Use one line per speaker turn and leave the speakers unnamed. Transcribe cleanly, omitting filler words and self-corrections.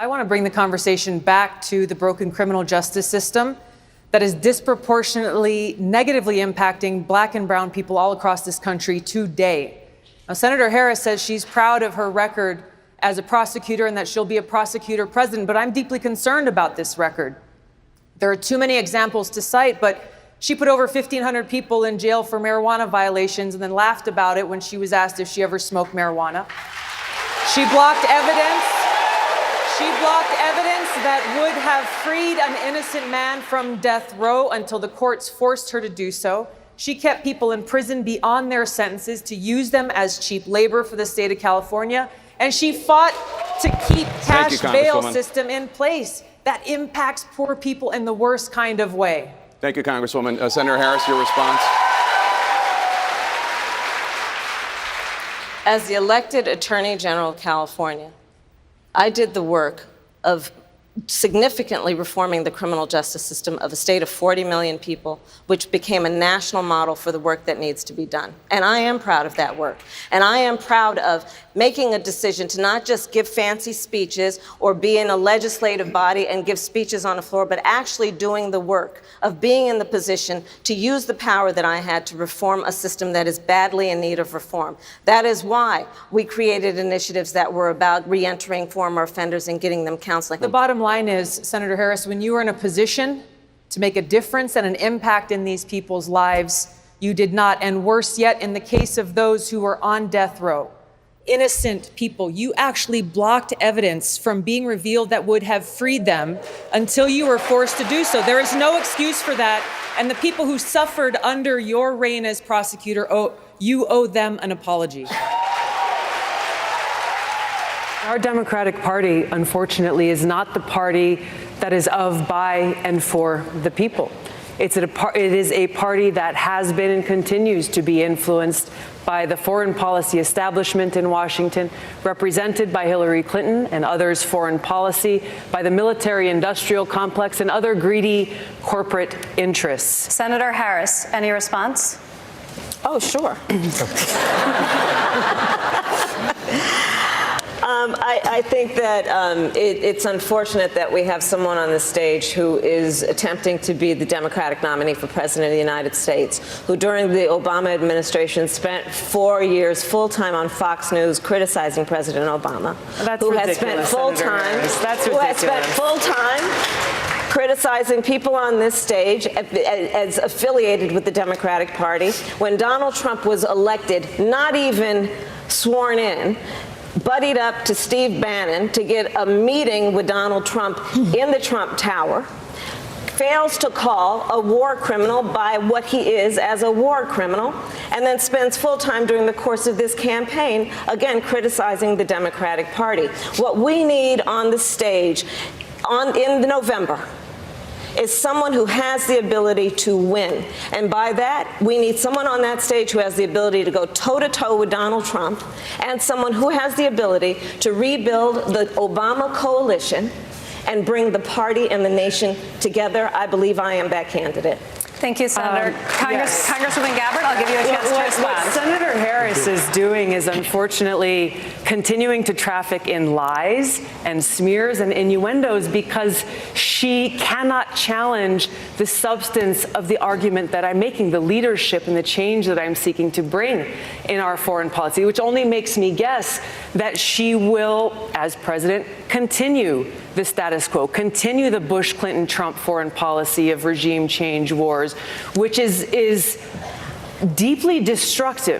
I want to bring the conversation back to the broken criminal justice system that is disproportionately negatively impacting Black and brown people all across this country today. Now, Senator Harris says she's proud of her record as a prosecutor and that she'll be a prosecutor president, but I'm deeply concerned about this record. There are too many examples to cite, but she put over 1,500 people in jail for marijuana violations and then laughed about it when she was asked if she ever smoked marijuana. She blocked evidence. She blocked evidence that would have freed an innocent man from death row until the courts forced her to do so. She kept people in prison beyond their sentences to use them as cheap labor for the state of California. And she fought to keep cash bail system in place that impacts poor people in the worst kind of way.
Thank you, Congresswoman. Senator Harris, your response.
As the elected Attorney General of California, I did the work of significantly reforming the criminal justice system of a state of 40 million people, which became a national model for the work that needs to be done. And I am proud of that work. And I am proud of making a decision to not just give fancy speeches or be in a legislative body and give speeches on the floor, but actually doing the work of being in the position to use the power that I had to reform a system that is badly in need of reform. That is why we created initiatives that were about reentering former offenders and getting them counseling.
The bottom line is, Senator Harris, when you were in a position to make a difference and an impact in these people's lives, you did not. And worse yet, in the case of those who were on death row, innocent people, you actually blocked evidence from being revealed that would have freed them until you were forced to do so. There is no excuse for that. And the people who suffered under your reign as prosecutor, you owe them an apology. Our Democratic Party, unfortunately, is not the party that is of, by, and for the people. It is a party that has been and continues to be influenced by the foreign policy establishment in Washington, represented by Hillary Clinton and others' foreign policy, by the military-industrial complex and other greedy corporate interests.
Senator Harris, any response?
Oh, sure. I think that it's unfortunate that we have someone on the stage who is attempting to be the Democratic nominee for President of the United States, who during the Obama administration spent 4 years full-time on Fox News criticizing President Obama.
That's
who
ridiculous,
has spent full-time,
That's
who
ridiculous.
has spent full-time criticizing people on this stage as affiliated with the Democratic Party. When Donald Trump was elected, not even sworn in, buddied up to Steve Bannon to get a meeting with Donald Trump in the Trump Tower, fails to call a war criminal by what he is as a war criminal, and then spends full time during the course of this campaign, again, criticizing the Democratic Party. What we need on the stage in November is someone who has the ability to win. And by that, we need someone on that stage who has the ability to go toe-to-toe with Donald Trump, and someone who has the ability to rebuild the Obama coalition and bring the party and the nation together. I believe I am that candidate.
Thank you, Senator.
Yes.
Congresswoman Gabbard, I'll give you a chance to respond.
What Senator Harris is doing is unfortunately continuing to traffic in lies and smears and innuendos because she cannot challenge the substance of the argument that I'm making, the leadership and the change that I'm seeking to bring in our foreign policy, which only makes me guess that she will, as president, continue the status quo, continue the Bush-Clinton-Trump foreign policy of regime change wars, which is deeply destructive